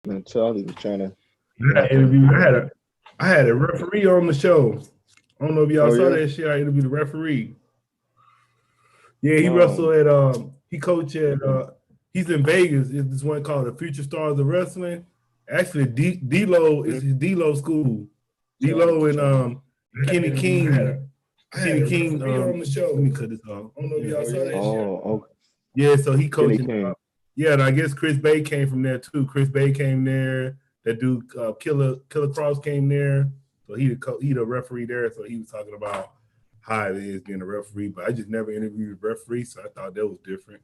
And Charlie was trying to I interviewed. I had a referee on the show. I don't know if y'all saw that shit. I interviewed the referee. Yeah, he wrestled at he coached at he's in Vegas. It's this one called the Future Stars of Wrestling. Actually, D-Lo is his D-Lo school. D-Lo and Kenny King. Kenny King on the show. Let me cut this off. I don't know if y'all saw that shit. okay. Yeah, so he coaching. Yeah, and I guess Chris Bay came from there too. Chris Bay came there. That dude Killer Cross came there. So he the referee there. So he was talking about how it is being a referee. But I just never interviewed a referee, so I thought that was different.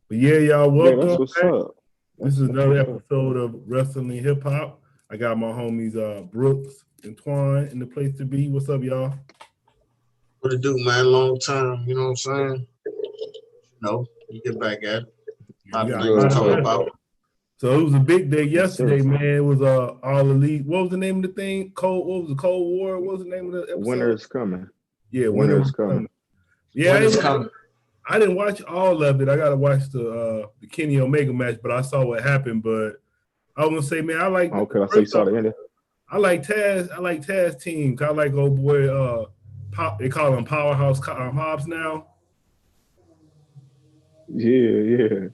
But yeah, y'all welcome. Yeah, that's what's up. This is another episode of Wrestling and Hip Hop. I got my homies Brooks and Twan in the place to be. What's up, y'all? What it do, man? Long time, you know what I'm saying? No, you get back at it. Talk about. So it was a big day yesterday, man. It was All Elite. What was the name of the thing? What was the Cold War? What was the name of the episode? Winter is coming. Yeah, Winter is coming. Yeah, I didn't watch all of it. I gotta watch the Kenny Omega match, but I saw what happened. But I was gonna say, man, I like. Okay, I see you saw the ending. I like Taz. I like Taz team. I like old boy. They call him Powerhouse Hobbs now. Yeah.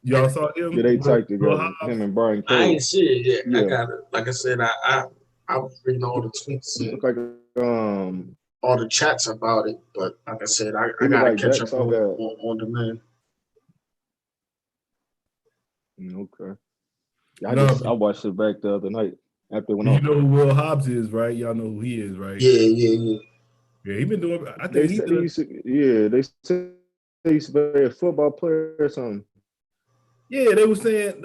Y'all saw him? Yeah, they tight together. Him and Brian Cage. I ain't see it yet. Yeah. I got it. Like I said, I was reading all the tweets and all the chats about it. But like I said, I gotta catch up on demand. Okay. I watched it back the other night after it went on. You know who Will Hobbs is, right? Y'all know who he is, right? Yeah. Yeah, he been doing. I think they said he used to be a football player or something. Yeah, they were saying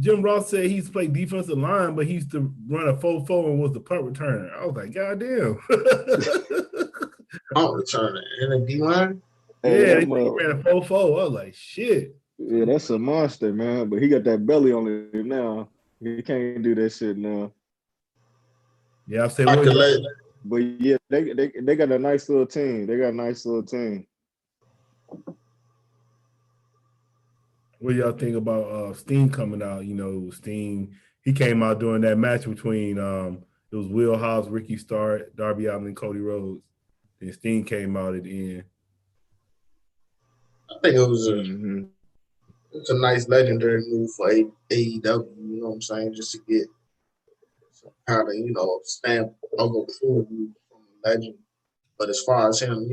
Jim Ross said he used to play defensive line, but he used to run a 4-4 and was the punt returner. I was like, God damn. Punt returner in a D-line? Yeah, he ran a 4-4. I was like, shit. Yeah, that's a monster, man. But he got that belly on him now. He can't do that shit now. Yeah, I said, but yeah, they got a nice little team. What y'all think about Steen coming out? You know, Steen, he came out during that match between it was Will Hobbs, Ricky Starr, Darby Allin, and Cody Rhodes. Then Steen came out at the end. I think it was a nice legendary move for AEW, you know what I'm saying? Just to get some kind of, stamp of approval from legend. But as far as him,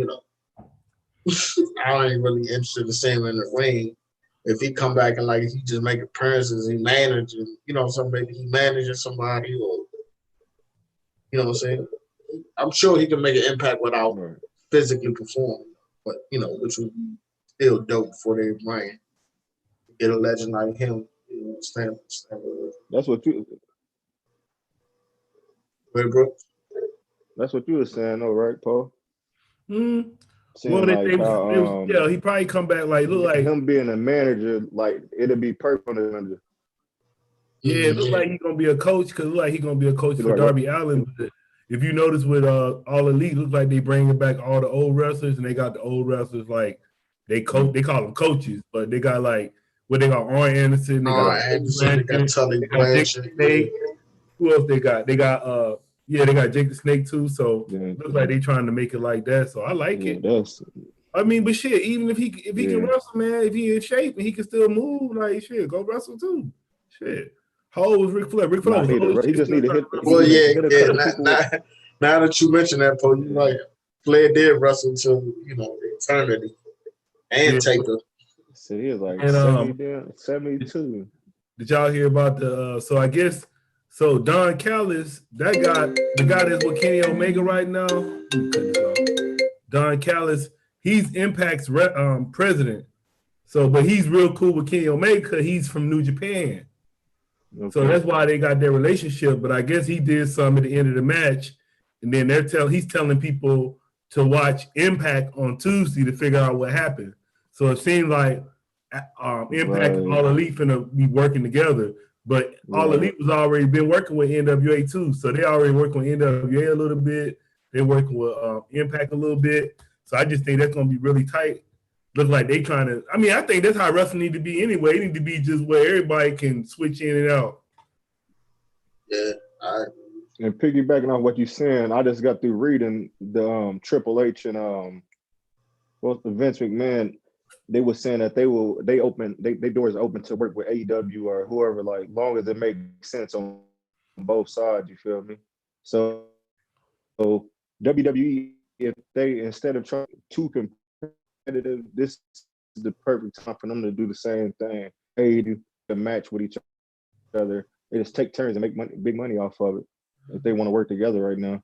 I ain't really interested in seeing him in the ring. If he come back and he just make appearances, he managing, maybe he managing somebody or, you know what I'm saying? I'm sure he can make an impact without physically performing, but, which would be still dope before they ring. Get a legend like him, stand. That's what you. Wait, bro. That's what you were saying, though, right, Paul? Well, he probably come back look like him being a manager, it'll be perfect on the manager. Yeah, it looks like he's gonna be a coach because look like he's gonna be a coach for Darby Allin. But if you notice with All Elite, looks like they bringing back all the old wrestlers and they got the old wrestlers they call them coaches, but they got what they got Arn Anderson, they got Tully Blanchard. Who else they got? They got they got Jake the Snake too. So looks like they trying to make it like that. So I like it. I mean, but shit, even if he can wrestle, man, if he in shape and he can still move, go wrestle too. Shit. How old was Ric Flair? Ric Flair he just need to hit. Well, now that you mentioned that, Paul, you right. Flair did wrestle until eternity and Taker. So he was 72. Did y'all hear about the? So I guess Don Callis, the guy that's with Kenny Omega right now. Don Callis, he's Impact's president. So, but he's real cool with Kenny Omega because he's from New Japan. Okay. So that's why they got their relationship. But I guess he did some at the end of the match, and then he's telling people to watch Impact on Tuesday to figure out what happened. So it seemed like Impact and All Elite finna be working together. But All Elite was already been working with NWA too. So they already working with NWA a little bit. They're working with Impact a little bit. So I just think that's gonna be really tight. look like they trying to. I mean, I think that's how wrestling need to be anyway. It need to be just where everybody can switch in and out. Yeah, and piggybacking on what you're saying, I just got through reading the Triple H and Vince McMahon. They were saying that they doors open to work with AEW or whoever, like long as it makes sense on both sides. You feel me? So WWE, if they instead of trying too competitive, this is the perfect time for them to do the same thing. They do a match with each other. They just take turns and make big money off of it if they want to work together right now.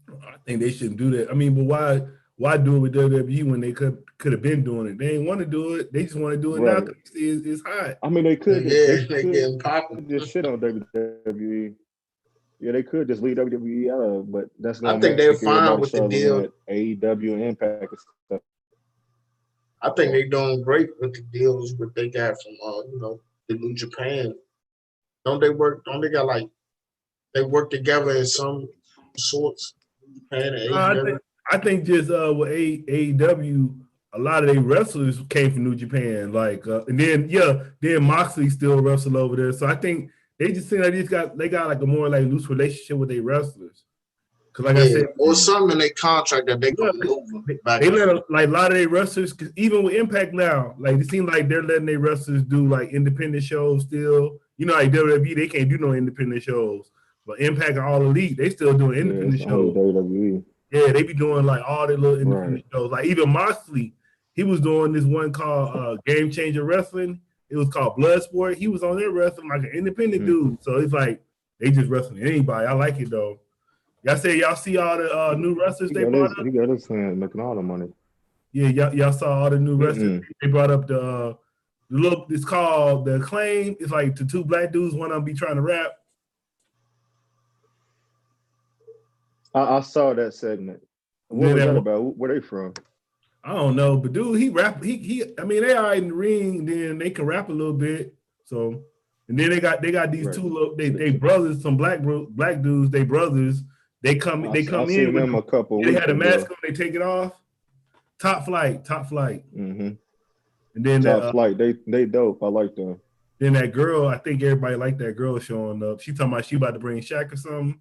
I think they shouldn't do that. I mean, but why do it with WWE when they could have been doing it? They didn't want to do it. They just want to do it now because it's hot. I mean, they could. They getting popular. Just shit on WWE. Yeah, they could just leave WWE out of it, but that's going to I think they're fine with the deal. AEW and Impact and stuff. I think they're doing great with the deals what they got from the New Japan. Don't they got like they work together in some sorts? Japan and AEW? I think just with AEW, a lot of their wrestlers came from New Japan, like and then Moxley still wrestle over there. So I think they just seem like they got like a more like loose relationship with their wrestlers. Cause like I said, or something in their contract that they can move back. They let a lot of their wrestlers, cause even with Impact now, like it seems like they're letting their wrestlers do like independent shows still. You know, like WWE, they can't do no independent shows, but Impact and All Elite, they still doing independent shows. WWE. Yeah, they be doing like all their little independent shows. Like even Moxley, he was doing this one called Game Changer Wrestling. It was called Bloodsport. He was on there wrestling like an independent dude. So it's like they just wrestling anybody. I like it though. Y'all say y'all see all the new wrestlers they brought up? He got his hand making all the money. Yeah, y'all saw all the new wrestlers. They brought up the look. It's called the Acclaim. It's like the two black dudes. One of them be trying to rap. I saw that segment. What was that about? Where they from? I don't know, but dude, he rap. He. I mean, they are in the ring. Then they can rap a little bit. So, and then they got these two little they brothers, some black dudes. They brothers. They come in. Seen them a couple. They had a mask on. They take it off. Top flight. Mm-hmm. And then Top flight. They dope. I like them. Then that girl. I think everybody liked that girl showing up. She talking about she about to bring Shaq or something.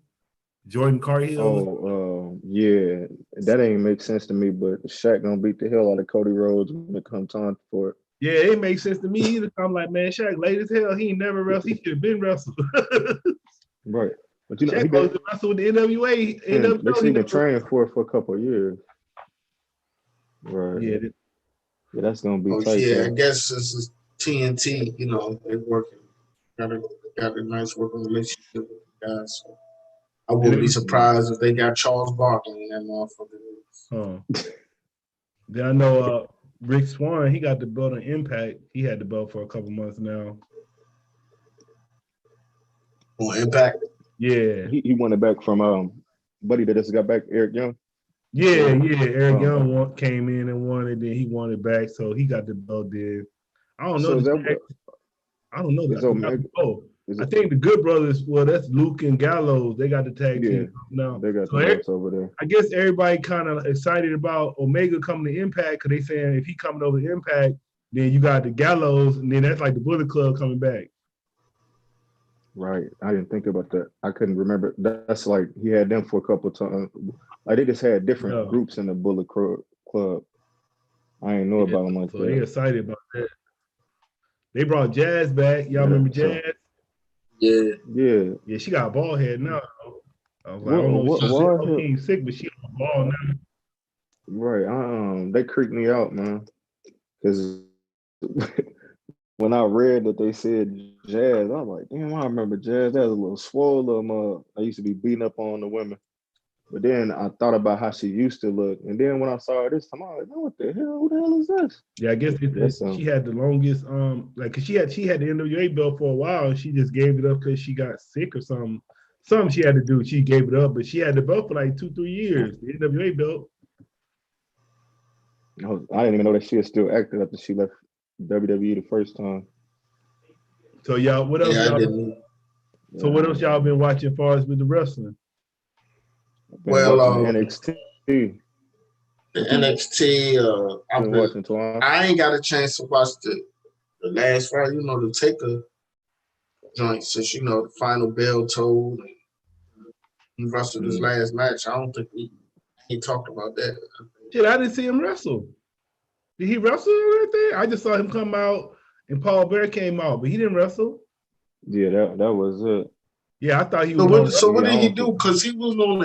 Jordan Carhill. Oh, yeah. That ain't make sense to me, but Shaq gonna beat the hell out of Cody Rhodes when it comes time for it. Yeah, it makes sense to me either. I'm like, man, Shaq late as hell. He ain't never wrestled. He should have been wrestled. Right. But you know, Shaq goes to wrestle with the NWA. They've been training for a couple of years. Right. Yeah. That's gonna be tight. Yeah, I guess this is TNT. You know, they're working. Got a nice working relationship with the guys. So. I wouldn't be surprised if they got Charles Barkley in that motherfucker. Then I know Rick Swan, he got the belt on Impact. He had the belt for a couple months now. On Impact? Yeah. He won it back from buddy that just got back, Eric Young. Yeah. Eric Young came in and won it, then he won it back, so he got the belt there. I don't know. I don't know. I think the Good Brothers, well, that's Luke and Gallows. They got the tag team now. They got the belts over there. I guess everybody kind of excited about Omega coming to Impact because they saying if he coming over to Impact, then you got the Gallows, and then that's like the Bullet Club coming back. Right. I didn't think about that. I couldn't remember. That's like he had them for a couple of times. Like they just had different groups in the Bullet Club. I ain't know about them like that. So they excited about that. They brought Jazz back. Y'all remember Jazz? Yeah. She got a bald head now. I was like, I don't know if she's sick, but she on a ball now. Right. They creeped me out, man. Because when I read that they said Jazz, I was like, damn, I remember Jazz. That was a little swole. I used to be beating up on the women. But then I thought about how she used to look. And then when I saw her this time, I was like, what the hell? Who the hell is this? Yeah, I guess she had the longest, cause she had the NWA belt for a while and she just gave it up because she got sick or something. Something she had to do. She gave it up, but she had the belt for like 2-3 years, the NWA belt. I didn't even know that she was still active after she left WWE the first time. So y'all, what else? What else y'all been watching as far as with the wrestling? Well, NXT. the NXT. I ain't got a chance to watch the last fight. The Taker joint since the final bell tolled and he wrestled his last match. I don't think he talked about that. Shit, I didn't see him wrestle. Did he wrestle or anything? I just saw him come out and Paul Bear came out, but he didn't wrestle. Yeah, that was it. Yeah, I thought he was. So what did he do? Because he was on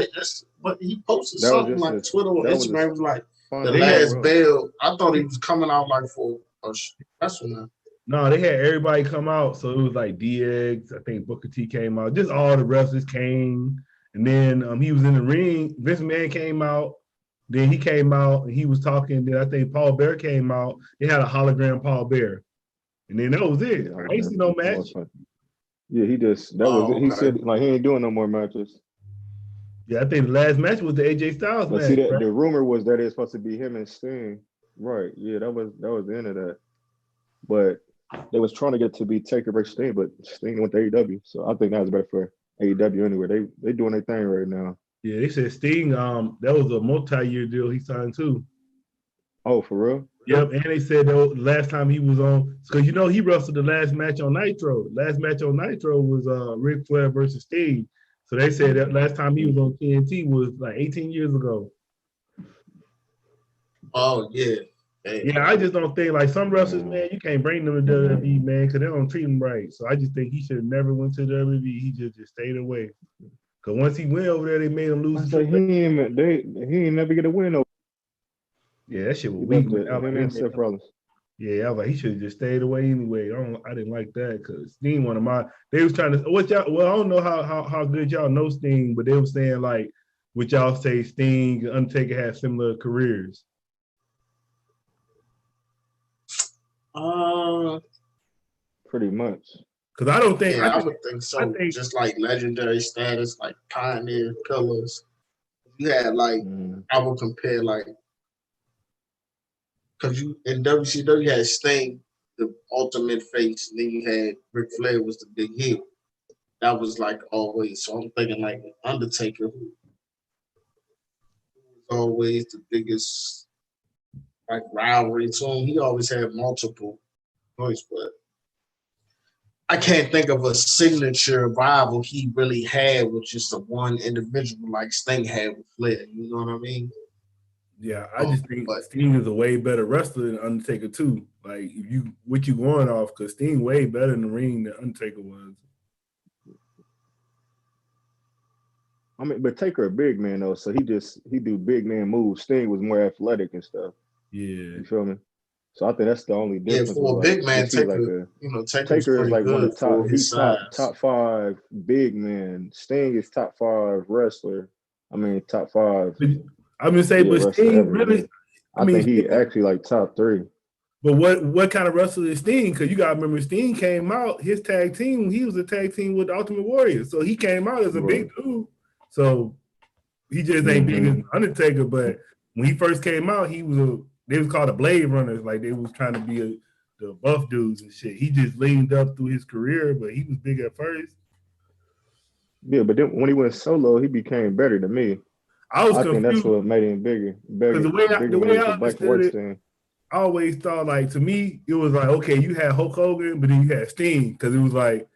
but he posted something like Twitter or Instagram was like the last bell. I thought he was coming out like for a wrestling. No, they had everybody come out, so it was like DX. I think Booker T came out. Just all the wrestlers came, and then he was in the ring. Vince McMahon came out. Then he came out and he was talking. Then I think Paul Bear came out. They had a hologram Paul Bear, and then that was it. I ain't see no match. Yeah, was it. He said like he ain't doing no more matches. Yeah, I think the last match was the AJ Styles match. See, the rumor was that it's supposed to be him and Sting. Right. Yeah, that was the end of that. But they was trying to get to be Taker versus Sting, but Sting went to AEW. So I think that was better for AEW anyway. They doing their thing right now. Yeah, they said Sting, that was a multi-year deal he signed too. Oh, for real? Yep, and they said the last time he was on, because he wrestled the last match on Nitro. The last match on Nitro was Ric Flair versus Sting. So they said that last time he was on TNT was like 18 years ago. Oh, yeah. Yeah, I just don't think, like, some wrestlers, man, you can't bring them to WWE, man, because they don't treat them right. So I just think he should have never went to WWE. He just stayed away. Because once he went over there, they made him lose. He ain't never get a win over. Yeah, that shit was weak. Yeah, I was like, he should have just stayed away anyway. I didn't like that because Sting, they was trying to, I don't know how good y'all know Sting, but they were saying, like, would y'all say Sting and Undertaker had similar careers? Pretty much. Because I don't think. Yeah, I would think so. Just like legendary status, like pioneer pillars. You had like, I would compare like, because you in WCW you had Sting, the ultimate face, and then you had Ric Flair was the big heel. That was like always. So I'm thinking like Undertaker, who was always the biggest like rivalry to him. He always had multiple points, but I can't think of a signature rival he really had with just a one individual like Sting had with Flair. You know what I mean? Yeah, I just think Sting is a way better wrestler than Undertaker too. Like what you going off, because Sting way better in the ring than Undertaker was. I mean, but Taker a big man though, so he do big man moves. Sting was more athletic and stuff. Yeah, you feel me? So I think that's the only difference. Yeah, for a big man, Taker, Taker is like one of the top. He's top 5 big man. Sting is top 5 wrestler. I mean, top 5. I'm gonna say, but Sting really. I think he actually like top 3. But what kind of wrestler is Sting? Because you gotta remember, Sting came out his tag team. He was a tag team with the Ultimate Warrior, so he came out as a big dude. So he just ain't big as Undertaker. But when he first came out, they was called the Blade Runners. Like they was trying to be the buff dudes and shit. He just leaned up through his career, but he was big at first. Yeah, but then when he went solo, he became better than me. I think that's what made him bigger. Because the way I understood it, I always thought, like, to me, it was like, okay, you had Hulk Hogan, but then you had Sting, because it was like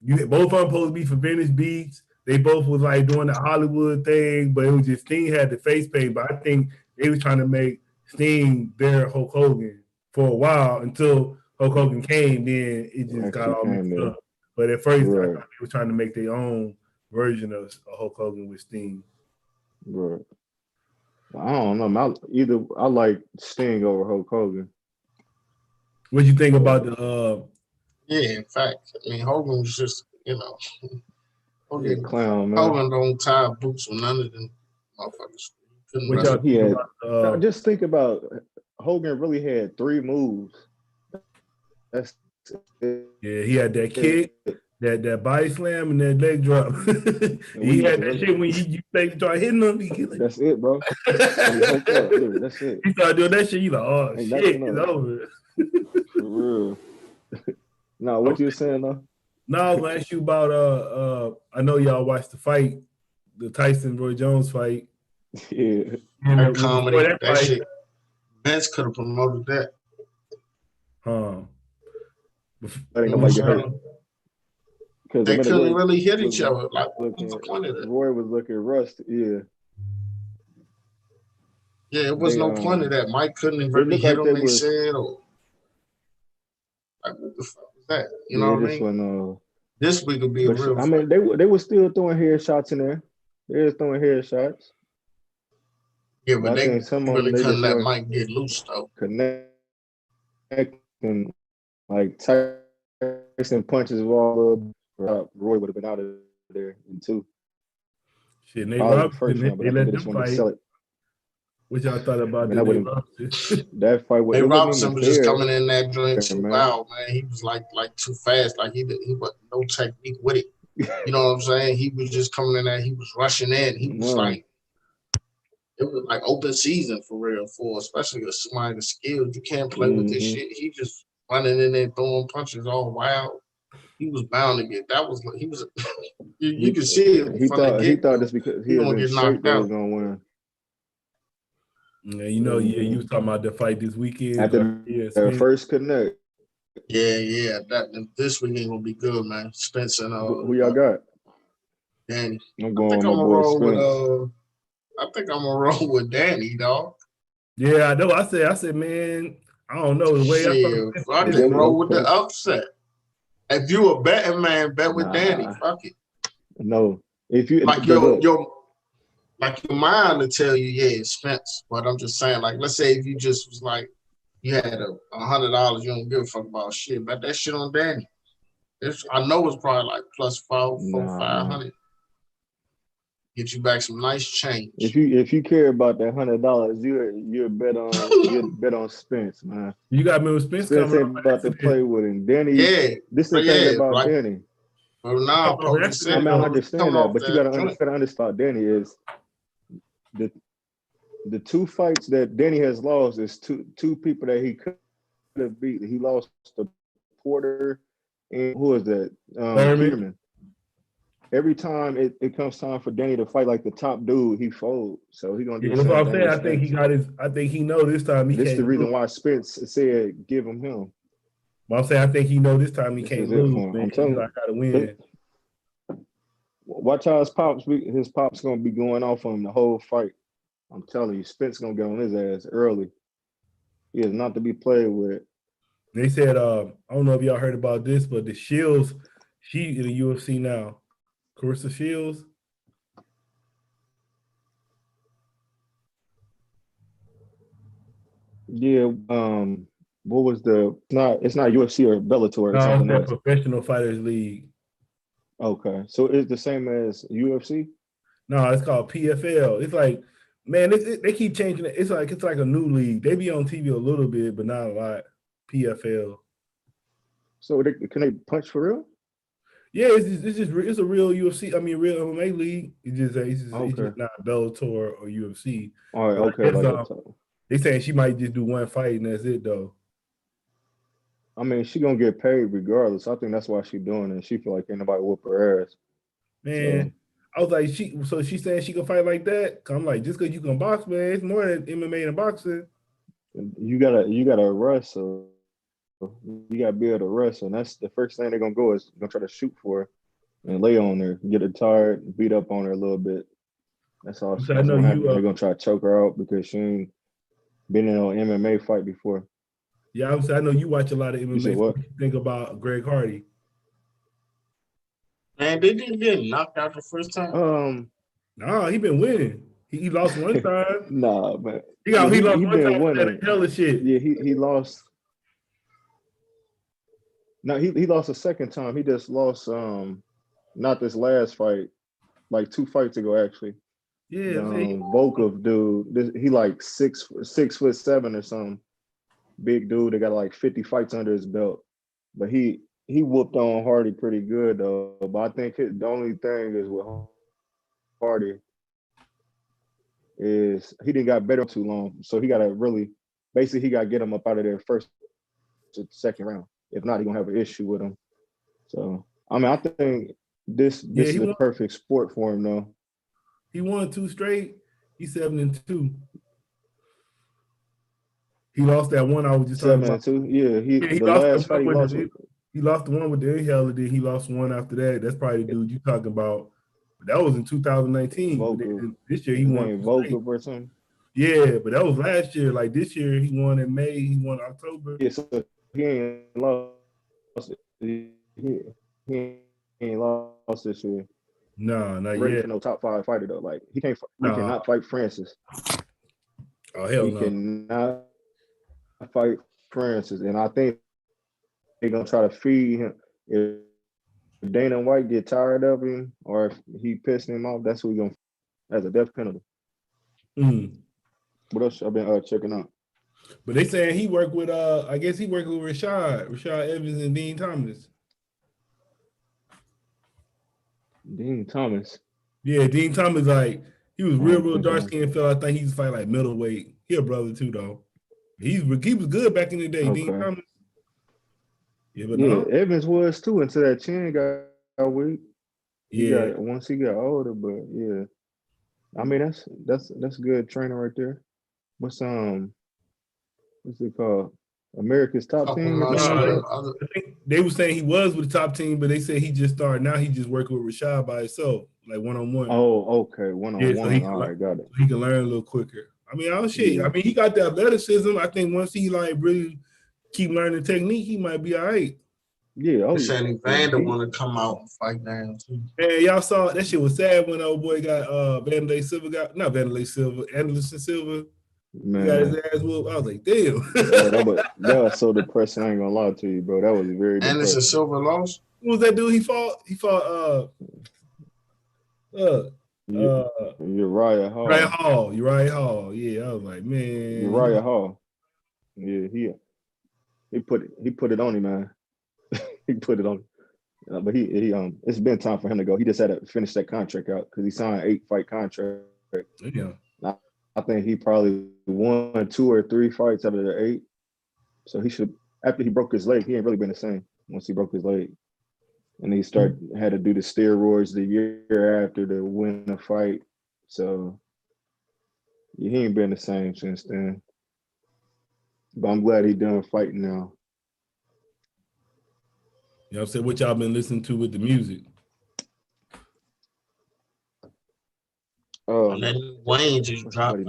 both of them supposed to be for Venice Beach. They both was like doing the Hollywood thing, but it was just Sting had the face paint. But I think they was trying to make Sting their Hulk Hogan for a while until Hulk Hogan came. Then it just got all mixed up. But at first, I thought they were trying to make their own version of Hulk Hogan with Sting. Right. I don't know. I like Sting over Hulk Hogan. What you think about the? Yeah, in fact, I mean Hogan was just Hogan clown, man. Hogan don't tie boots with none of them motherfuckers. Just think about Hogan really had 3 moves. That's it. Yeah, he had that kick, that body slam, and that leg drop. He had that shit when you start hitting him. That's it, bro. That's it. He started doing that shit. You like, oh shit, it's over. For real. No, what you were saying though? No, I was gonna ask you about I know y'all watched the fight, the Tyson Roy Jones fight. Yeah. And That before comedy, that that fight, shit. Vince could have promoted that. Letting You know nobody what get I'm hurt. saying? Because They couldn't really hit was each other. Like, what's looking, the point of that? Roy was looking rusty. Yeah. Yeah, it was They no point of that. Mike couldn't it really looked hit like him, they they was said, or like, what the fuck was that? You know yeah, what I this mean? one This week would be a but real I fight. mean they were still throwing headshots in there. They was throwing headshots. Yeah, But but I they think some of them really they couldn't just let weren't Mike get loose, though. connecting like Tyson punches all up. Roy would have been out of there in two. shit, Nate Probably the Robinson, first round, but they I think let they them just wanted to fight. sell it. What y'all thought about Man, the that Nate wouldn't Robinson? that fight Nate it wasn't Robinson even was just fair, coming in that joint too man. wild, man. He was like too fast. Like he was no technique with it. You know what I'm saying? He was just coming in there. He was rushing in. He was No. like, it was like open season for real, for especially a somebody that's skilled. You can't play with this shit. He just running in there throwing punches all wild. He was bound to get. That was he was. You could see it He from the thought get this go. because He he was gonna in get shape knocked that was out. gonna win. Yeah, you was talking about the fight this weekend. After the first connect. Yeah. This weekend gonna be good, man. Spence and Who y'all got? Danny. I'm going with my boy Spence. I think I'm gonna roll with Danny, dog. Yeah, I know. I said, man, I don't know the way Shit, I fuck thought. it, roll with the upset. If you a betting man, bet with Danny. Fuck it. No, if you like your mind to tell you, yeah, it's Spence. But I'm just saying, like, let's say if you just was like, you had $100, you don't give a fuck about shit. Bet that shit on Danny. I know it's probably like plus 500. Get you back some nice change. If you care about that $100, you bet on Spence, man. You got me with Spence Spence coming ain't about to play with him. Danny, this is the thing about Danny. Well, now Pope said, I mean, I understand that, but you gotta understand Danny is the two fights that Danny has lost is two people that he could have beat. He lost to Porter and who is that? Kierman. Every time it comes time for Danny to fight like the top dude, he folds. So he's gonna do the same thing. I think he got his. I think he know this time he this can't. This is the reason why Spence said give him. But I'm saying I think he know this time he can't lose. Man. I'm telling you, I gotta win. Watch how his pops gonna be going off on him the whole fight. I'm telling you, Spence gonna get on his ass early. He is not to be played with. They said, I don't know if y'all heard about this, but the Shields, she in the UFC now. Carissa Shields. Yeah, what was it's not UFC or Bellator or something else. Professional Fighters League. Okay. So it's the same as UFC? No, it's called PFL. It's like, man, they keep changing it. It's like a new league. They be on TV a little bit, but not a lot. PFL. So can they punch for real? Yeah, it's a real UFC. I mean, real MMA league. It's just not Bellator or UFC. All right, okay. They saying she might just do one fight and that's it though. I mean, she gonna get paid regardless. I think that's why she's doing it. She feel like ain't nobody whoop her ass. Man, I was like, she's saying she can fight like that. I'm like, just because you can box, man, it's more than MMA and boxing. You gotta wrestle. You gotta be able to wrestle, and that's the first thing they're gonna go is gonna try to shoot for her and lay on her, get her tired, beat up on her a little bit. That's all. So I know they're gonna try to choke her out because she ain't been in an MMA fight before. Yeah, I know you watch a lot of MMA. What you think about Greg Hardy? Man, they didn't get knocked out the first time. Nah, he been winning. He lost one time. Nah, man. He lost one time for that hell of shit. Yeah, he lost. No, he lost a second time. He just lost not this last fight, like 2 fights ago actually. Yeah, Volkov dude. He like 6'7" or something. Big dude that got like 50 fights under his belt. But he whooped on Hardy pretty good though. But I think the only thing is with Hardy is he didn't got better too long. So he gotta get him up out of there first to second round. If not, he's gonna have an issue with him. So I mean I think this is the perfect sport for him though. He won 2 straight. He's 7-2. He lost that one I was just talking about. 7-2. Yeah, He the lost last fight he lost. He lost the one with the inhaler, then he lost one after that. That's probably the dude you talking about. But that was in 2019. But this year he won. Vocal or something. Yeah, but that was last year. Like this year, he won in May. He won October. Yeah, so he ain't lost. He ain't lost this year. No, not ready yet. for no top 5 fighter though. Like he cannot fight Francis. Oh hell no. He cannot fight Francis, and I think they're gonna try to feed him. If Dana White get tired of him, or if he pissing him off, that's what we're gonna as a death penalty. What else I've been checking out? But they saying he worked with I guess he worked with Rashad Evans and Dean Thomas. Dean Thomas. Yeah, Dean Thomas, like he was real dark skinned fella. I think he used to fight like middleweight. He a brother too though. He was good back in the day. Okay. Dean Thomas. Yeah, but no. Evans was too until that chin got weak. Once he got older, but yeah. I mean that's good training right there. What's it called? America's Top Team? I think they were saying he was with the top team, but they said he just started. Now he just working with Rashad by himself, like one-on-one. Oh, okay, one-on-one. All right, got it. He can learn a little quicker. I mean, I mean, he got the athleticism. I think once he like really keep learning technique, he might be all right. Yeah, saying Vander want to come out and fight down too. Man, y'all saw that shit was sad when old boy got Anderson Silva. Man. He got his ass whooped. I was like, damn. that was so depressing. I ain't gonna lie to you, bro. That was very depressing. Anderson Silva lost? Who was that dude he fought? He fought Uriah Hall. Uriah Hall. Yeah, I was like, man. Uriah Hall. Yeah, he put it on him, man. He put it on. But he it's been time for him to go. He just had to finish that contract out because he signed an 8-fight contract. Yeah. I think he probably won 2 or 3 fights out of the 8. So he should, after he broke his leg, he ain't really been the same once he broke his leg. And he had to do the steroids the year after to win the fight. So yeah, he ain't been the same since then. But I'm glad he's done fighting now. You know what I'm saying? What y'all been listening to with the music? And then Wayne just dropped.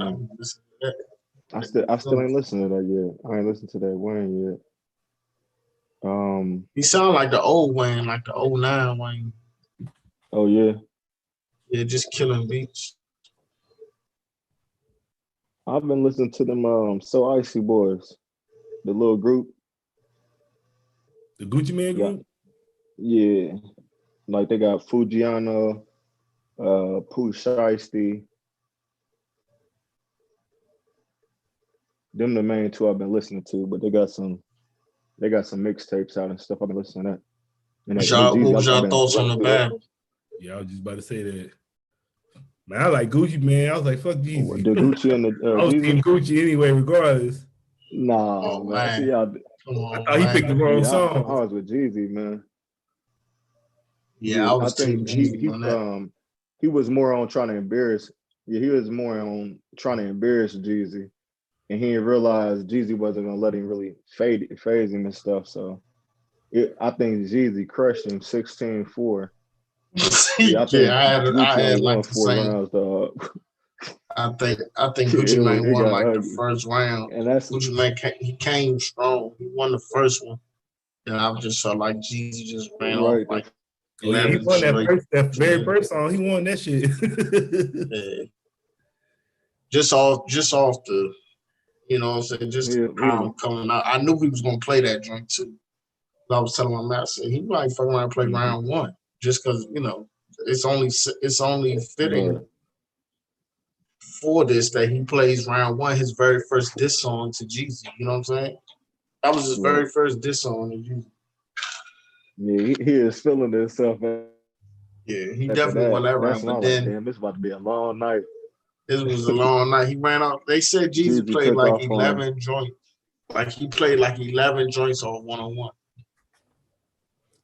I still ain't listened to that yet. I ain't listened to that Wayne yet. He sound like the old Wayne, like the 09 Wayne. Oh yeah. Yeah, just killing beats. I've been listening to them So Icy Boys, the little group. The Gucci Man group? Yeah. Like they got Fujiano, Pooh Shiesty. Them the main 2 I've been listening to, but they got some mixtapes out and stuff. I've been listening to that. What was y'all thoughts on the battle? Yeah, I was just about to say that. Man, I like Gucci, man. I was like, fuck Jeezy. The Gucci and the I was team Gucci anyway, regardless. Nah, man. See, I thought he picked the wrong song. I was with Jeezy, man. Yeah, I think Jeezy he was more on trying to embarrass. Yeah, he was more on trying to embarrass Jeezy, and he didn't realize Jeezy wasn't gonna let him really phase him and stuff. So, I think Jeezy crushed him 16-4. Yeah, I had like the 4 rounds, dog. I think Gucci Mane won like the first round, and that's Gucci Mane. He came strong. He won the first one, and I just felt like Jeezy just ran off like. Yeah, he won that very first song. He won that shit. Yeah. Just off the, you know what I'm saying, just how I'm coming out. I knew he was gonna play that joint too. I was telling my master, he might fucking around and play round 1 just because, you know, it's only fitting for this that he plays round 1, his very first diss song to Jeezy. You know what I'm saying? That was his very first diss song to Jeezy. Yeah, he is feeling himself. Yeah, he definitely won that round. But then, damn, this about to be a long night. This was a long night. He ran out. They said Jeezy played like 11 joints. Like he played like 11 joints on 1-on-1.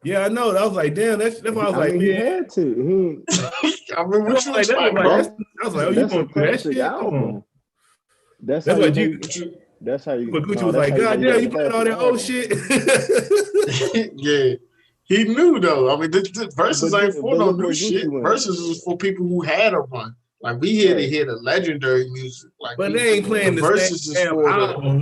Yeah, I know. I was like, damn, that's why I was like, he man. had to. I mean, what you expect, Like, bro? I was like, oh, you That's a gonna do that classic shit? Come on. album. That's how That's why you know. That's how you. But Gucci No, was that's like, how you know God you got damn, a you playing all classic that old album. shit? Yeah. He knew though. I mean, the verses ain't for no look new where shit. Gucci went. Verses is for people who had a run. Like we here to hear the legendary music. Like But they ain't playing the verses same is damn for album.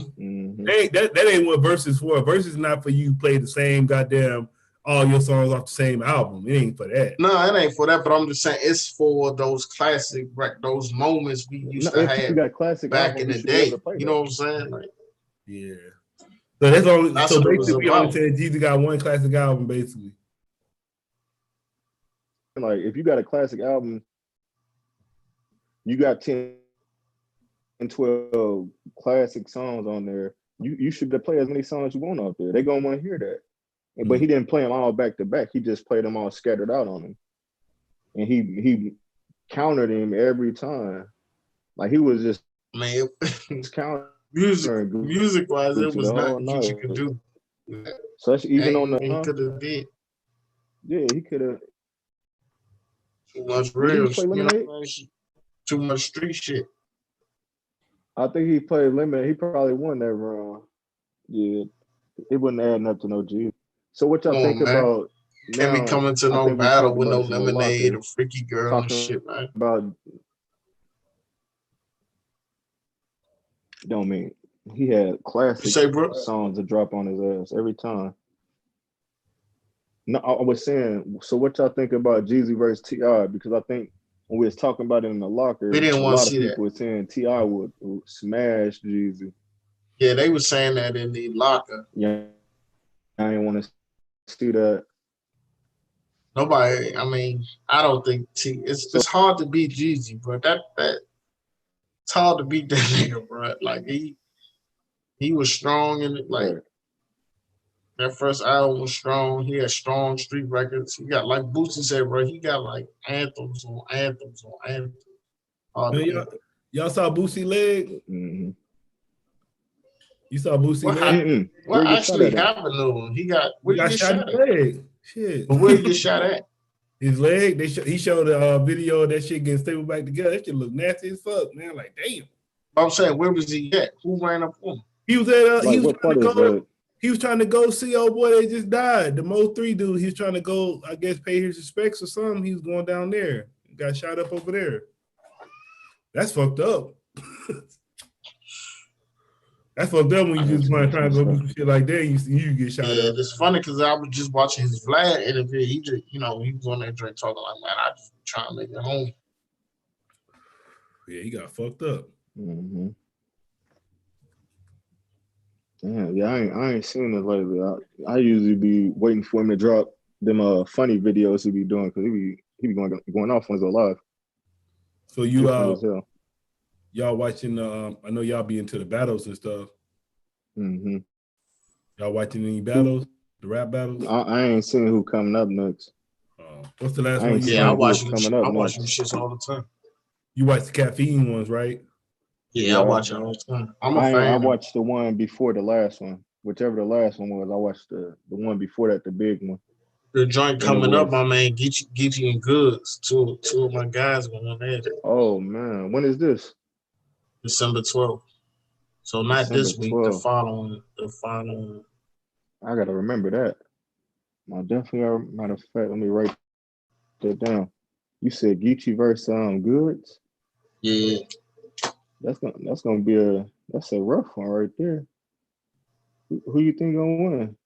That ain't what verses for. Verses not for you play the same goddamn all your songs off the same album. It ain't for that. No, it ain't for that. But I'm just saying it's for those classic, those moments we used to have. If you got classic back album, in the day, you know what I'm saying? Like, yeah. So that's only. That's so what it was basically, about. only said Jeezy got one classic album, basically. Like if you got a classic album, you got 10 and 12 classic songs on there. You should play as many songs you want out there. They're gonna want to hear that. But he didn't play them all back to back. He just played them all scattered out on him, and he countered him every time. Like he was just countering. Music wise, it was nothing Gucci could do. So that's even on the. He could have did. Yeah, he could have. Too much real, you know, too much street shit. I think he played Lemonade. He probably won that round. Yeah, it wasn't adding up to no G. So what y'all think about? Can't be coming to no battle with no Lemonade or Freaky Girl and shit, man. About don't mean he had classic songs to drop on his ass every time. No, I was saying. So what y'all think about Jeezy versus T.I.? Because I think when we was talking about it in the locker, we didn't want to see that. A lot of people were saying T.I. would smash Jeezy. Yeah, they were saying that in the locker. Yeah, I didn't want to see that. Nobody. I mean, I don't think it's hard to beat Jeezy, but that it's hard to beat that nigga, bro. Like he was strong in it. Like that first album was strong. He had strong street records. He got, like Boosie said, bro. He got like anthems on anthems on anthems. Y'all saw Boosie leg? Mm-hmm. You saw Boosie leg? What actually happened to him? He got shot in the leg. Shit. But where he get shot at? His leg. He showed a video of that shit getting stable back together. That shit look nasty as fuck, man. Like, damn. I'm saying, where was he at? Who ran up on him? He was at he was trying to go see old boy that just died. The Mo 3 dude, he was trying to go, I guess, pay his respects or something. He was going down there. Got shot up over there. That's fucked up. That's fucked up when you just trying to go do some shit like that. You get shot up. Yeah, it's funny because I was just watching his Vlad interview. He just, he was on that drink talking like, man, I just trying to make it home. Yeah, he got fucked up. Mm-hmm. Damn, yeah, I ain't seen it lately. I usually be waiting for him to drop them funny videos he be doing because he be going off when he's alive. So y'all watching? I know y'all be into the battles and stuff. Mm-hmm. Y'all watching any battles? The rap battles? I ain't seen who coming up next. What's the last one? Yeah, I watch them shits all the time. You watch the caffeine ones, right? Yeah, I watch it all the time. I'm a fan. I watched the one before the last one. Whichever the last one was, I watched the one before that, the big one. The joint coming up, my man, Geechee and Goods. Two of my guys going at it. Oh man, when is this? December 12th. So not December this week, 12th. The following. I gotta remember that. I definitely matter of fact, let me write that down. You said Geechee versus Goods? Yeah. That's gonna be a rough one right there. Who you think gonna win?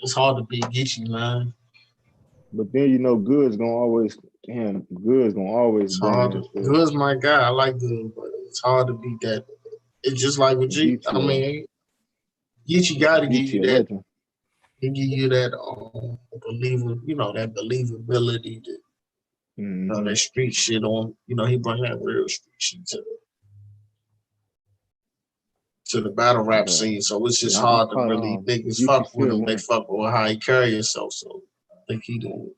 It's hard to beat Geechee, man. But then Goods gonna always Goods my guy. I like Goods, but it's hard to beat that. It's just like with G. I mean, Geechee gotta give you that. Legend. He give you that that believability that that street shit on. He bring that real street shit to the battle rap scene. So it's just hard to really niggas fuck with him. They fuck with how he carry himself. So I think he doing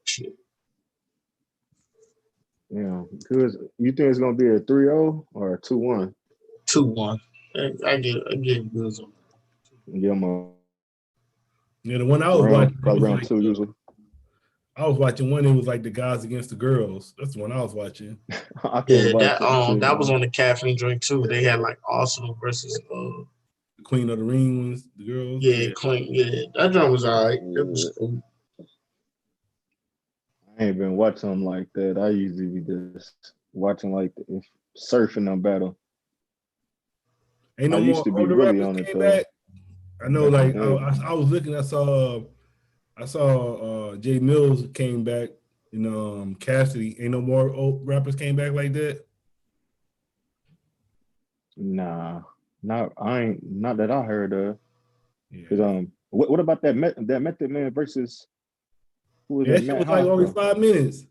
shit. Yeah, Goods. You think it's gonna be a 3-0 or a 2-1? 2-1. I get Goods on. Give him Yeah, the one I was watching, probably round like, 2 usually. I was watching one. It was like the guys against the girls. That's the one I was watching. I can't watch that was on the caffeine drink too. They had like Arsenal versus the Queen of the Ring ones, the girls. that drink was alright. It was cool. I ain't been watching them like that. I usually be just watching like if surfing them battle. Ain't no I more used to be older really rappers on it came though. back. I know, like I was looking. I saw Jay Mills came back. Cassidy. Ain't no more old rappers came back like that. Nah, not that I heard of. Yeah. Cause what about that Method Man versus who was Yeah, that? that shit Matt was like only Hoffa? 5 minutes.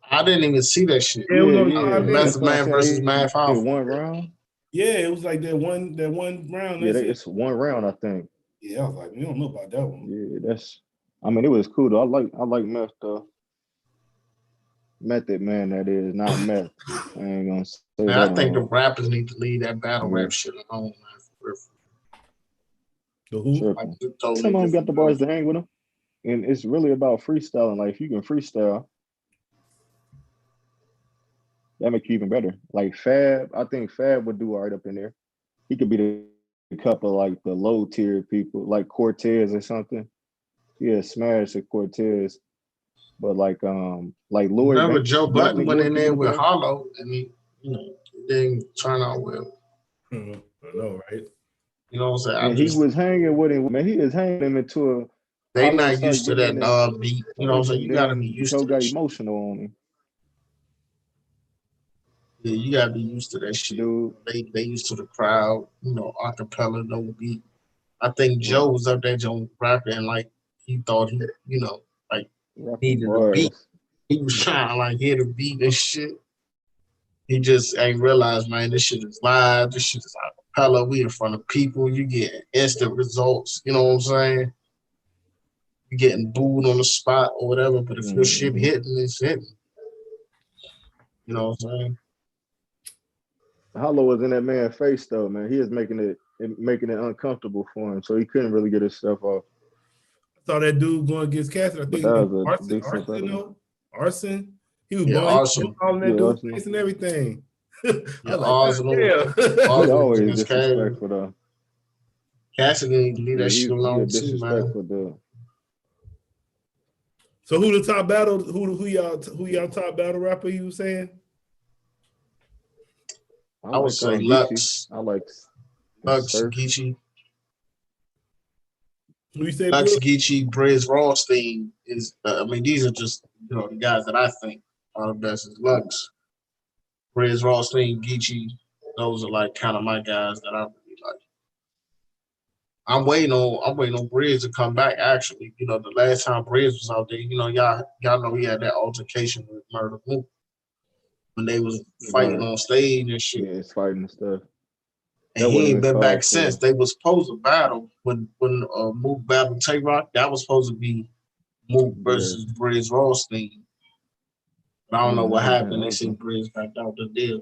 I didn't even see that shit. Yeah, it was only 5 minutes. Method Man versus Math Hoffa. 1 round. Yeah, it was like that one round. Yeah, it's 1 round, I think. Yeah, I was like, we don't know about that one. Yeah, it was cool though. I like Meth though. Method Man, that is not Meth. I ain't gonna say Man, that. I think the rappers need to leave that battle rap shit alone, man. The who? Sure. Like, Some of them got the boys to hang with them, and it's really about freestyling. Like if you can freestyle, that make you even better. Like Fab, I think Fab would do all right up in there. He could be the couple like the low tier people, like Cortez or something. Yeah, smash at Cortez. But like Lloyd. Remember Joe Button went in there with battle? Hollow and he didn't turn out well. I know, right? You know what I'm saying? And he was hanging with him, man. He is hanging him into a. They not used to that dog beat. You know what I'm saying? You gotta be used to that. Got emotional on him. Yeah, you gotta be used to that shit. Dude. They used to the crowd, acapella, no beat. I think Joe was up there rapping like he thought he, needed a beat. He was trying to like hit a beat and shit. He just ain't realized, man, this shit is live. This shit is acapella. We in front of people. You getting instant results. You know what I'm saying? You getting booed on the spot or whatever. But if your shit hitting, it's hitting. You know what I'm saying? Hollow was in that man's face though, man. He is making it uncomfortable for him, so he couldn't really get his stuff off. I saw that dude going against Cassidy. I think Arson. He was calling that dude face and everything. Arsenal. He always disrespectful though. Cassidy need to leave that shit alone too, man. So who the top battle? Who y'all top battle rapper? You was saying? I would say Lux. I like Lux, Geechee. Who you say? Lux, Geechee, Briz Rawstein is. These are just the guys that I think are the best. Is Lux, Briz Rawstein, Geechee. Those are like kind of my guys that I really like. I'm waiting on Briz to come back. Actually, the last time Briz was out there, y'all know he had that altercation with Murder Mook when they was fighting on stage and shit. Yeah, it's fighting and stuff. And he ain't been back since. They was supposed to battle when Mook battled Tay-Rock. That was supposed to be Mook versus Briz Rawstein. But I don't know what happened. They said Briz backed out the deal.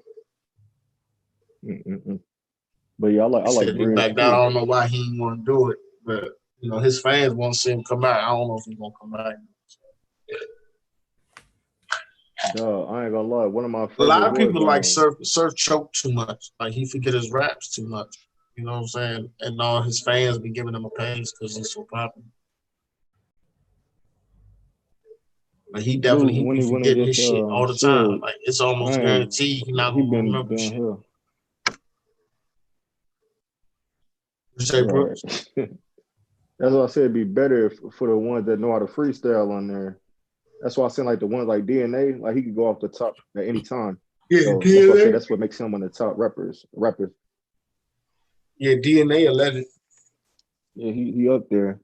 But yeah, I like Briz backed out. I don't know why he didn't want to do it, but his fans want to see him come back. I don't know if he's gonna come back. Duh, I ain't gonna lie. One of my a lot of people like Surf choke too much. Like he forget his raps too much. You know what I'm saying? And all his fans be giving him a pass because he's so popular. But he definitely be forgetting his shit all the time. Like it's almost guaranteed he's not gonna remember shit. You say, Brooks? That's why I said it'd be better for the ones that know how to freestyle on there. That's why I said like the ones like DNA, like he could go off the top at any time. Yeah, so DNA. That's what makes him one of the top rappers. Yeah, DNA 11. Yeah, he up there.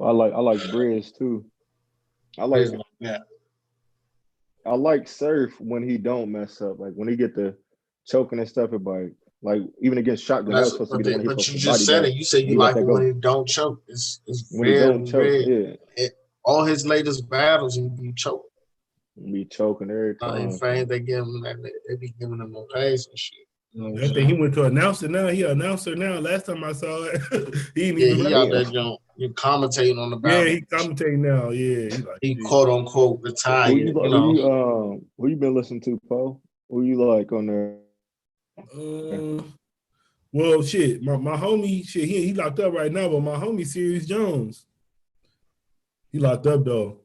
I like Briz too. I like Surf when he don't mess up. Like when he get the choking and stuff, it like even against Shotgun, that was supposed to be the one he But you just said it. You said you like when he don't choke. It's when he don't choke. Yeah. All his latest battles, he be choking. Be choking every time. Fans, they give him that. They be giving him a pace and shit. You know I think he went to announcer now. He an announcer now. Last time I saw it, he didn't even. He out there, you commentating on the battle. Yeah, he commentating now. Yeah, he quote unquote retired. Who you been listening to, Paul? Who you like on there? Well, shit, my homie, shit, he locked up right now, but my homie, Sirius Jones, he locked up though.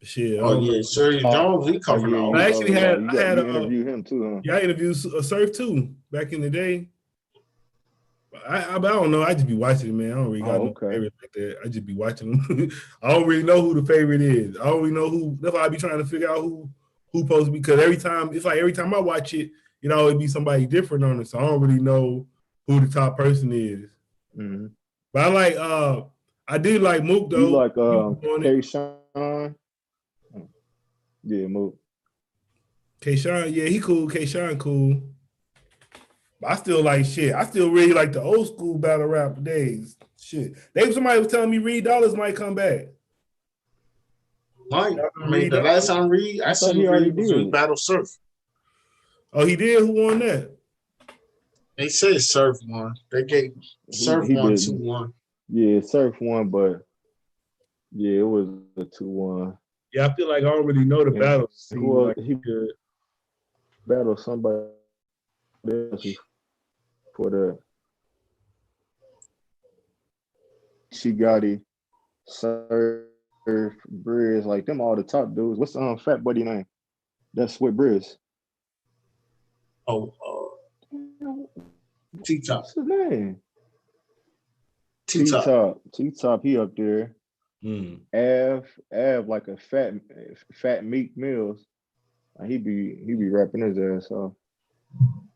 Shit. Oh yeah, Sirius Jones, he coming out. I actually had you interviewed him too, huh? Yeah, I interviewed Surf too back in the day. I don't know. I just be watching it, man. I don't really got no favorite like that. I just be watching them. I don't really know who the favorite is. I don't really know who. That's why I be trying to figure out who supposed to be. Because every time I watch it, it'd be somebody different on it. So I don't really know who the top person is. Mm-hmm. But I like. I did like Mook though. You like K-Shine? Yeah, Mook. K-Shine, yeah, he cool. K-Shine cool. But I still like shit. I still really like the old school battle rap days. Shit. Somebody was telling me Reed Dollars might come back. Might. I mean, the last time I seen Reed was Battle Surf. Oh, he did? Who won that? They said Surf won. They gave Surf won 2-1. Yeah, Surf won, but yeah, it was a 2-1. Yeah, I feel like I don't really know the battle. He battled somebody else for the She Gotti, Surf, Briz, like them all the top dudes. What's fat buddy name? That's with Briz. Oh, T-Top. What's his name? T-Top. T-Top, he up there. Av like a fat Meek Mills. He be rapping his ass off.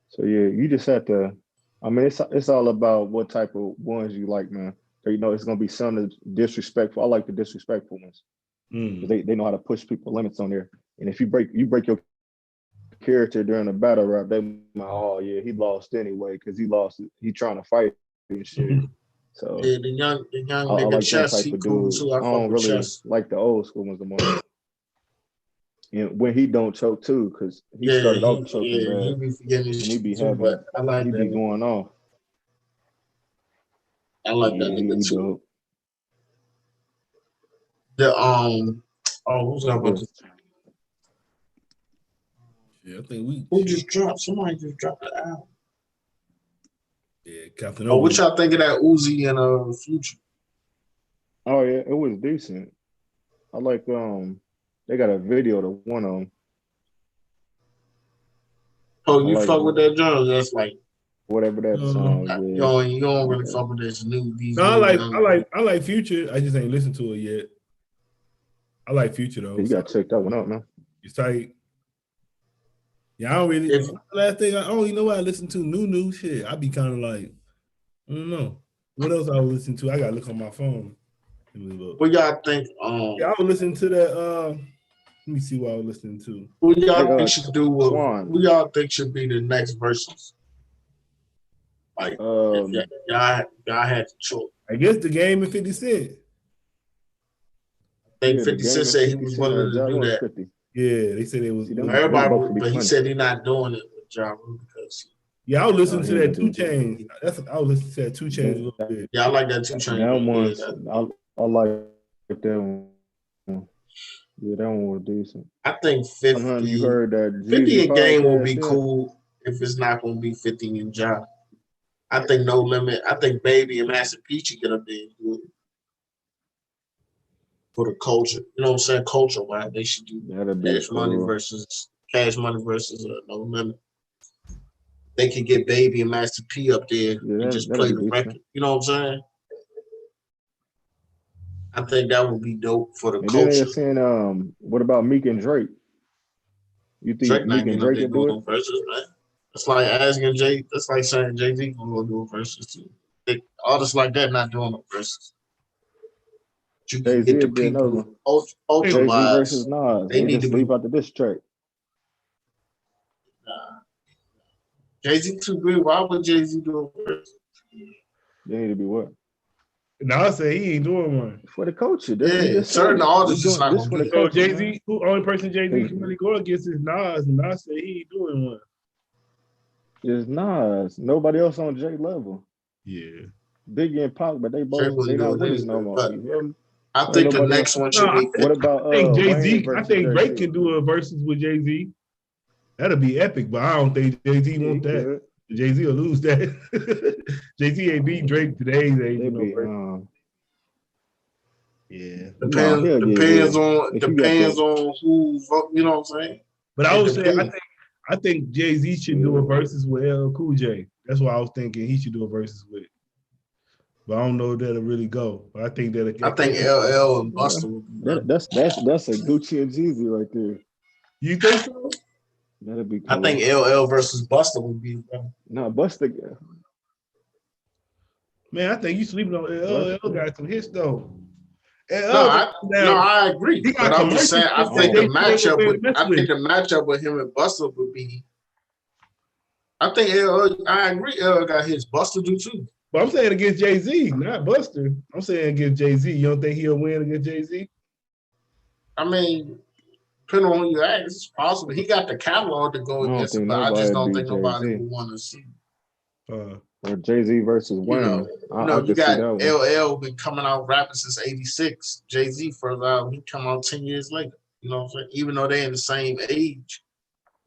So yeah, you just have to. I mean, it's all about what type of ones you like, man. It's gonna be some that's disrespectful. I like the disrespectful ones. They know how to push people limits on there. And if you break your character during a battle rap, they like, he lost anyway because he trying to fight and shit. So yeah, the young I nigga like Chess, that type he of cool dude. too. I don't really like the old school ones the most. And when he don't choke too, because he started off choking bad. He be forgetting his shit too, but I like he that. He be going off. I like that nigga too. Dope. Who's that about to? Yeah, I think who just dropped? Somebody just dropped the album. Yeah, Captain. What y'all think of that Uzi and Future? Oh yeah, it was decent. I like they got a video to one of them. Oh, you fuck with that genre? That's like whatever that song. Yeah. You don't really fuck with this new. No, I like Future. I just ain't listened to it yet. I like Future though. You got to check that one out, man. It's tight. Yeah, I don't really. Last thing I don't even know what I listen to new shit. I be kind of like, I don't know what else I was listening to. I gotta look on my phone. What y'all think? Yeah, I was listening to that. Let me see what I was listening to. Who y'all think should do? Who y'all think should be the next versus? Like, if y'all had to choose. I guess The Game and 50 Cent. I think 50 Cent said he was willing to do that. 50. Yeah, they said it was. Everybody, but he said he's not doing it with Ja Rule because. Yeah, I was listening to that 2 Chainz. I was listening to that 2 Chainz a little bit. Yeah, I like that 2 Chainz. That one, I like that one. Yeah, that one was decent. I think 50. You heard that 50 and Game will be cool if it's not going to be 50 and Ja. I think No Limit. I think Baby and Master Peachy gonna be good for the culture. You know what I'm saying? Culture wise, they should do Cash Money versus No Limit. They could get Baby and Master P up there and just play the record. You know what I'm saying? I think that would be dope for the culture. Then they're saying, what about Meek and Drake? You think Meek and Drake can do it? Versus, man. It's like asking Jay. That's like saying Jay-Z gonna go do a versus too. Artists like that not doing a versus. You can get the people ultra wise. Versus Nas. They need to leave out the diss track. Jay-Z too good. Why would Jay-Z do a versus? They need to be what? Nas say he ain't doing one for the culture. Certain artists is not gonna do it. So Jay-Z, who only person Jay-Z can really go against is Nas, and Nas say he ain't doing one. It's Nas. Nobody else on J level. Yeah. Biggie and Pac, but they Jay both wouldn't they do not it with us no anyway. more. But You feel me? I Ain't think the nobody next else. one No, should I be think, What about I think Jay Wayne Z. I versus think Drake Jay-Z? can do a versus with Jay Z. That'll be epic, but I don't think Jay Z Yeah, he want that. could. Jay Z will lose that. Jay Z ain't beat Drake today's age, They you know. be Yeah. no, depends he'll get depends his. on If you got the who vote, you know what I'm saying? But I It would say depends. I think Jay Z should do a versus with LL Cool J. That's what I was thinking he should do a versus with. But I don't know if that'll really go. But I think that I think LL and yeah, Buster would be better. that's a Gucci and Jeezy right there. You think so? That'd be I cool. think LL versus Buster would be better. No, Buster. Man, I think you sleeping on LL. LL got some hits though. No, I agree. He got But I'm just saying, I commercials think that the they ain't gonna matchup be able with to mess with. him and Buster would be. I think I agree. LL got his. Buster do too. But I'm saying against Jay Z, not Buster. I'm saying against Jay Z. You don't think he'll win against Jay Z? I mean, depending on who you ask, it's possible. He got the catalog to go I don't against it, think but I just nobody don't beat think nobody Jay-Z. would want to see. Or Jay-Z versus Wayne. I You could see got that one. LL been coming out rapping since '86. Jay-Z first album, he come out 10 years later. You know what I'm saying? Even though they're in the same age,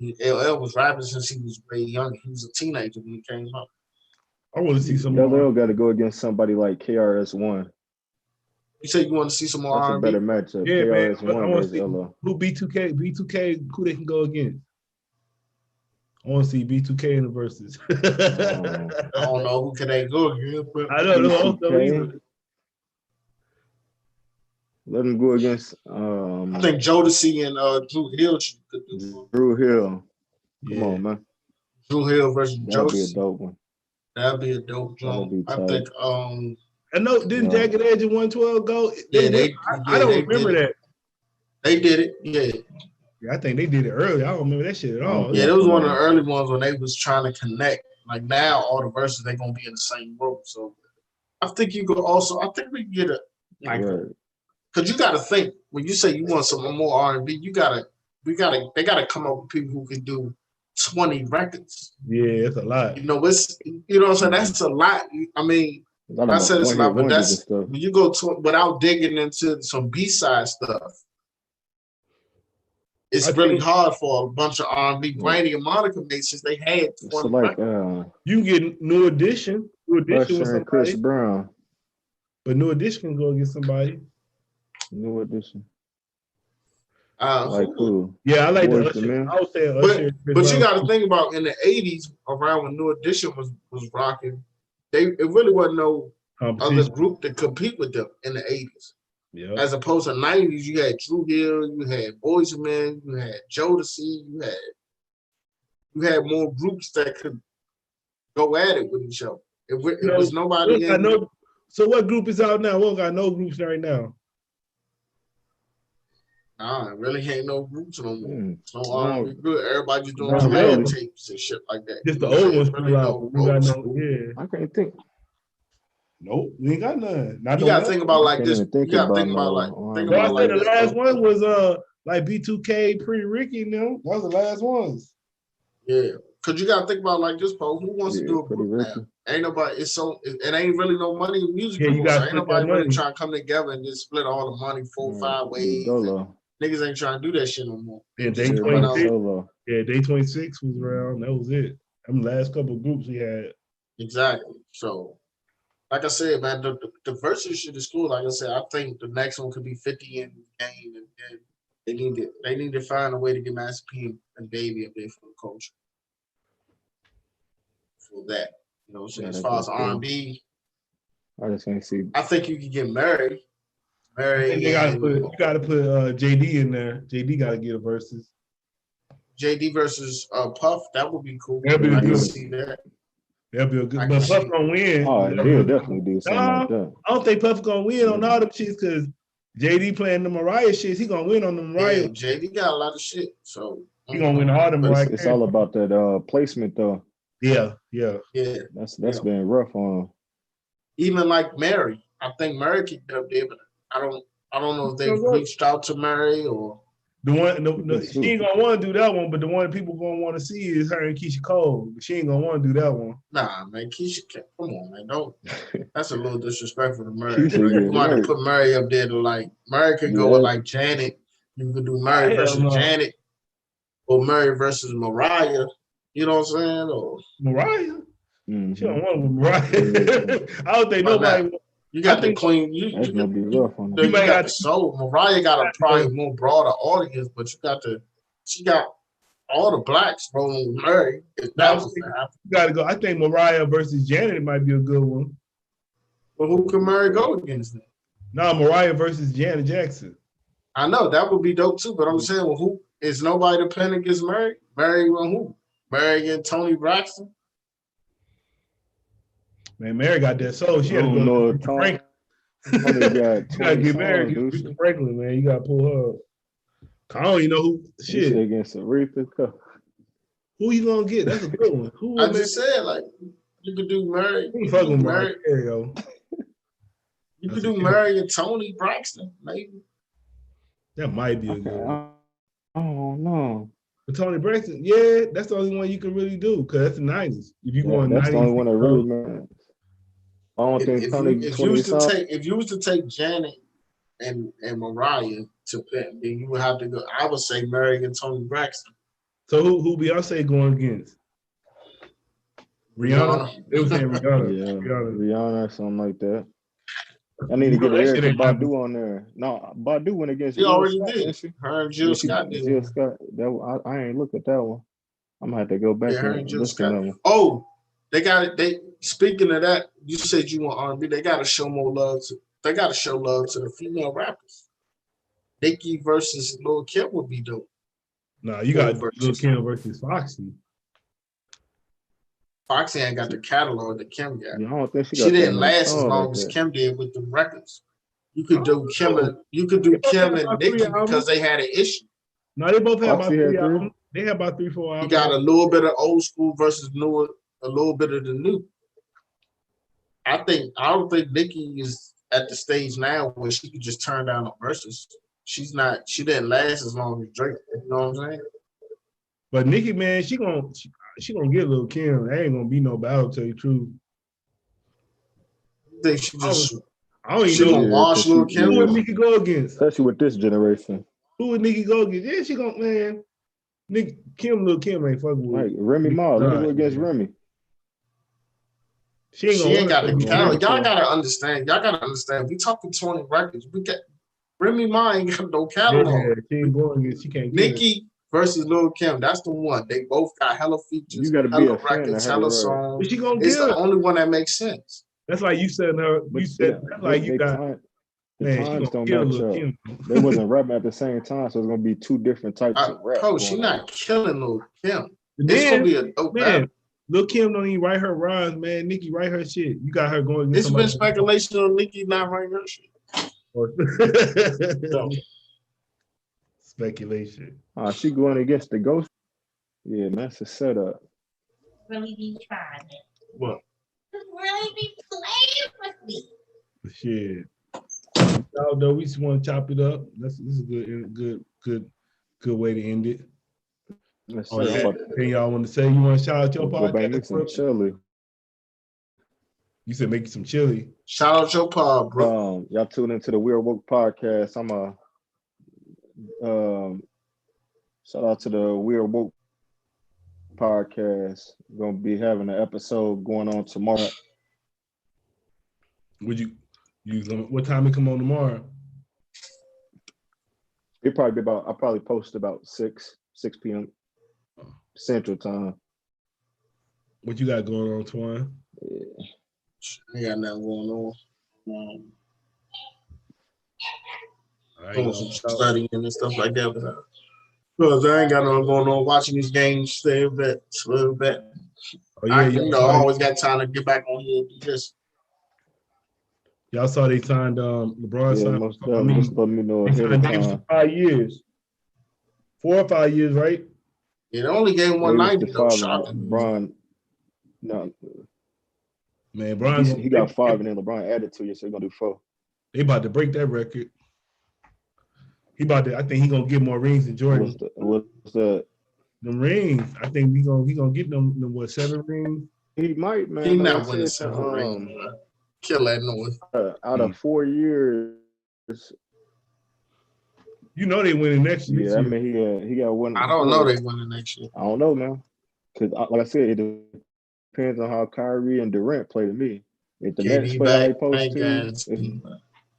LL was rapping since he was way young. He was a teenager when he came out. I want to see some more. LL got to go against somebody like KRS-One. You said you want to see some more That's R&B? a better matchup. Yeah, man. I KRS-One want to versus see LL. who B2K, who they can go against. I want to see B2K in the verses. I don't know who can they go against, but I don't know B2K. either. Let them go against I think Jodeci and Drew Hill could do. Drew Hill. Come Yeah. on, man. Drew Hill versus That'd be a Jodeci. dope one. That'd be a dope That'd be joint. I tight. think. I know. Didn't Jagged Edge and 112 go? I don't remember that. They did it. Yeah. Yeah, I think they did it early. I don't remember that shit at all. Yeah, it was one of the early ones when they was trying to connect. Like now, all the verses they're gonna be in the same room. So I think you could also. I think we can get because you got to think when you say you want some more R&B, they gotta come up with people who can do 20 records. Yeah, it's a lot. You know, what I'm saying? That's a lot. I mean, I said it's a lot, but that's when you go to without digging into some B-side stuff. It's really hard for a bunch of R&B. Brandy and Monica made since they had 20 records. You can get New Edition. New Edition with somebody. Chris Brown. But New Edition can go against somebody. New Edition. Like who? Yeah, I like the Usher. I would say Usher. But you got to think about in the '80s, around when New Edition was rocking, it really wasn't no other group to compete with them in the '80s. Yeah. As opposed to '90s, you had Drew Hill, you had Boyz II Men, you had Jodeci, you had more groups that could go at it with each other. It was nobody. So what group is out now? We got no groups right now. Nah, it really ain't no groups no more. No R&B good. Everybody just doing tapes and shit like that. Just the old ones really out. We got I can't think. Nope, we ain't got none. You gotta think about like this. You gotta think about like. The last one was like B2K, Pretty Ricky and them. That was the last ones. Yeah, cause you gotta think about like this, Paul. Who wants to do a group now? Ain't nobody. It ain't really no money in music. Yeah, you got ain't nobody really trying to come together and just split all the money 4 or 5 ways. Niggas ain't trying to do that shit no more. Yeah, Day 26. Yeah, Day 26 was around. That was it. Them last couple of groups we had. Exactly. So, like I said, man, the versus shit is cool. Like I said, I think the next one could be 50 and Game, and they need to find a way to get Master P and Baby up there for the culture. For that, you know what I'm saying? As far as R&B, I just can't see. I think you can get Mary. You gotta put JD in there. JD gotta get a versus. JD versus Puff, that would be cool. That'd be good. See that. That'd be a good. But Puff gonna win. Oh, he'll definitely do something like that. I don't think Puff gonna win on all them shits because JD playing the Mariah shits. He gonna win on the Mariah. Yeah, JD got a lot of shit, so he gonna win all them Mariah. It's all about that placement, though. Yeah. That's been rough on him. Even like Mary, I think Mary can get up there, but I don't know if they've reached out to Mary or. She ain't gonna want to do that one, but the one people gonna want to see is her and Keisha Cole. But she ain't gonna want to do that one. Nah, man, Keisha, come on, man, don't. That's a little disrespectful to Murray. You want to put Murray up there to like Murray could go with like Janet. You could do Murray versus Janet, or Murray versus Mariah. You know what I'm saying? Or Mariah. Mm-hmm. She don't want with Mariah. I don't think nobody. You got the queen. You got the soul. Mariah got a probably more broader audience, but she got all the blacks rolling with Murray. You got to go. I think Mariah versus Janet might be a good one. But who can Murray go against? Mariah versus Janet Jackson. I know that would be dope too, but I'm saying, well, who is nobody to pin against Murray? Murray and who? Murray and Tony Braxton. Man, Mary got that soul. She had to go to Franklin. You gotta get married against Franklin, man. You gotta pull her up. I don't even know who. Shit. Against Aretha. Who you gonna get? That's a good one. Who I just said, like, you could do Murray. You fucking Murray. You could do Murray and Tony Braxton, maybe. That might be a good one. I don't know. But Tony Braxton, yeah, that's the only one you can really do because that's the 90s. If you going 90s, that's the only one that really matters. I don't think Tony. If you was to take Janet and Mariah to pick, then you would have to go. I would say Murray and Tony Braxton. So who Beyonce going against? Rihanna. They were saying Rihanna. Yeah, Rihanna, something like that. I need to get Erykah Badu on there. No, Badu went against. She already did. Her and Jill Scott did. Jill Scott. I ain't look at that one. I'm gonna have to go back and listen to that one. Oh, they got it. They speaking of that, you said you want R&B. They got to show more love. They got to show love to the female rappers. Nicki versus Lil Kim would be dope. No, you got Lil Kim versus Foxy. Foxy ain't got the catalog that Kim got. Yeah, I don't think she didn't last as long as Kim did with the records. You could do Kim and Nicki because they had an issue. No, they both had about 3 albums. They had about 3-4 albums. You got a little bit of old school versus newer, a little bit of the new. I don't think Nicki is at the stage now where she could just turn down the verses. She didn't last as long as Drake. You know what I'm saying? But Nicki, man, she gonna get Lil Kim. There ain't gonna be no battle, to tell you the truth. I think she just. I don't even know. Gonna wash Lil Kim. Who would Nicki go against? Especially with this generation. Who would Nicki go against? Yeah, she gonna, man. Lil Kim ain't fucking with. Like Remy Ma. Let me go against Remy. She ain't got the talent. Y'all gotta understand. We talking 20 records. We got Remy Ma ain't got no catalog. Yeah, she ain't going against. She can't. Nicki versus Lil Kim. That's the one. They both got hella features. You gotta be a records, hella songs. But she gonna it's the only one that makes sense. That's like you said her. You said like you got. The times don't match up. They wasn't rapping at the same time, so it's gonna be two different types of rap. Coach, she not killing Lil Kim. It's gonna be a dope battle. Lil Kim don't even write her rhymes, man. Nicki write her shit. You got her going. It's been speculation on Nicki not writing her shit. Speculation. She going against the Ghost. Yeah, that's a setup. Really be trying it. What? Really be playing with me. Shit. Although we just want to chop it up. This is a good way to end it. Anything y'all want to say? You want to shout out your podcast? Some chili. You said make some chili. Shout out your pod, bro. Y'all tune into the Weird Woke podcast. I'm shout out to the Weird Woke podcast. We're gonna be having an episode going on tomorrow. Would you what time it come on tomorrow? It probably be about. I'll probably post about 6 p.m. Central Time. What you got going on, Twan? Yeah. I got nothing going on. Doing some studying and stuff like that. Because I ain't got nothing going on watching these games a little bit. Oh, yeah, I always got time to get back on here and do this. Y'all saw they signed LeBron signed. Just let me know. They signed Davis for 5 years. 4 or 5 years, right? Yeah, they only gave 190 though. LeBron, no. Man, Bron, he got 5 and then LeBron added 2 years, so he's gonna do 4. They about to break that record. He about to. I think he gonna get more rings than Jordan. What's that? The rings. I think he gonna get them what 7 rings. He might, man. He Like I not winning said, 7 rings. Kill that noise. out of 4 years. You know they winning next year. Yeah, I mean he got one. I don't know they winning next year. I don't know, man. Because like I said, it depends on how Kyrie and Durant play to me. If the Nets KD play how they back, supposed to, it's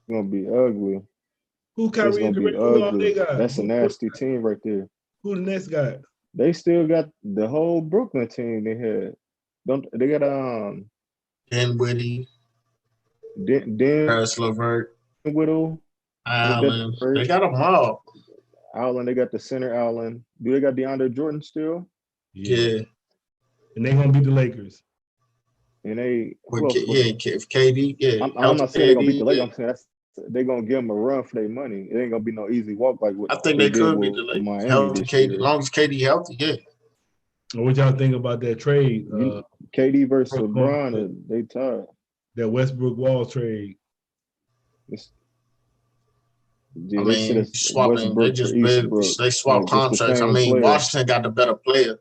gonna be ugly. Who It's Kyrie gonna and be Durant? Who all ugly. they got? That's a nasty team right there. Who the Nets got? They still got the whole Brooklyn team. They had. Don't they got Dinwiddie, Paris LeVert, Whittle, Allen. They got them all. Allen. They got the center Allen. Do they got DeAndre Jordan still? Yeah. And they gonna beat the Lakers. And they if KD, yeah. I'm not saying they're gonna beat the Lakers. I'm saying they're gonna give them a run for their money. It ain't gonna be no easy walk like what I think they could beat the Lakers. Lakers. Healthy KD, as long as KD healthy, yeah. What y'all think about that trade? KD versus LeBron, they tied. That Westbrook Wall trade. I mean, swapping. They swap contracts. I mean, Washington got the better player.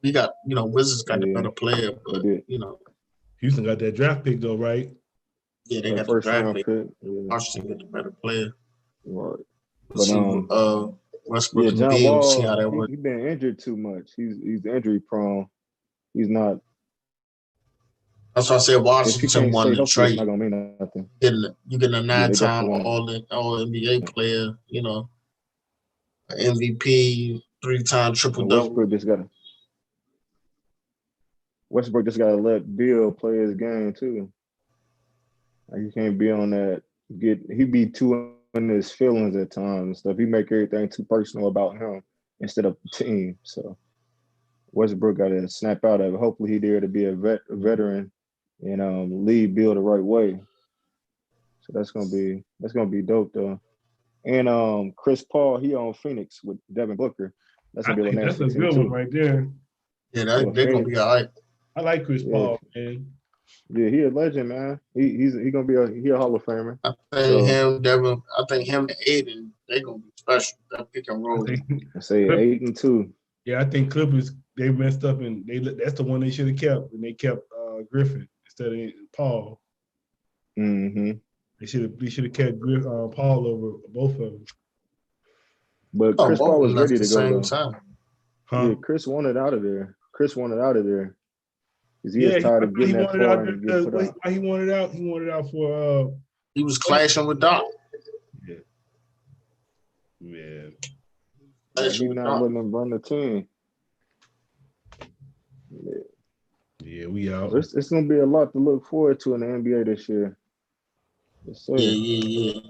We got, Wizards got the better player, but Houston got that draft pick though, right? Yeah, they got the draft pick. Yeah. Washington got the better player. Right. But Westbrook and John Beal, Wall, see how that works. He's been injured too much. He's injury prone. He's not. That's why I said Washington won the trade. It's not gonna mean nothing. You getting a 9-time all NBA player, MVP, 3-time triple double. Westbrook just gotta let Bill play his game too. Like he can't be on that. He be too in his feelings at times and stuff. He make everything too personal about him instead of the team. So Westbrook got to snap out of it. Hopefully he there to be a veteran and lead Bill the right way. So that's gonna be dope though. And Chris Paul, he on Phoenix with Devin Booker. That's gonna be a nasty that's a good one right there. Yeah, they're gonna be all right. I like Chris Paul, man. Yeah, he a legend, man. He gonna be a Hall of Famer. I think him and Aiden, they gonna be special. That pick and roll. I say 8-2. Yeah, I think Clippers they messed up and that's the one they should have kept, and they kept Griffin instead of Paul. Mm-hmm. They should have kept Paul over both of them. But Chris Paul was ready to go though. Huh? Yeah, Chris wanted out of there. Because he is tired of getting that far and get put out. Why he wanted out? He wanted out for he was clashing with Doc. Yeah. He's not letting him run the team. Yeah, we out. It's gonna be a lot to look forward to in the NBA this year. Yeah.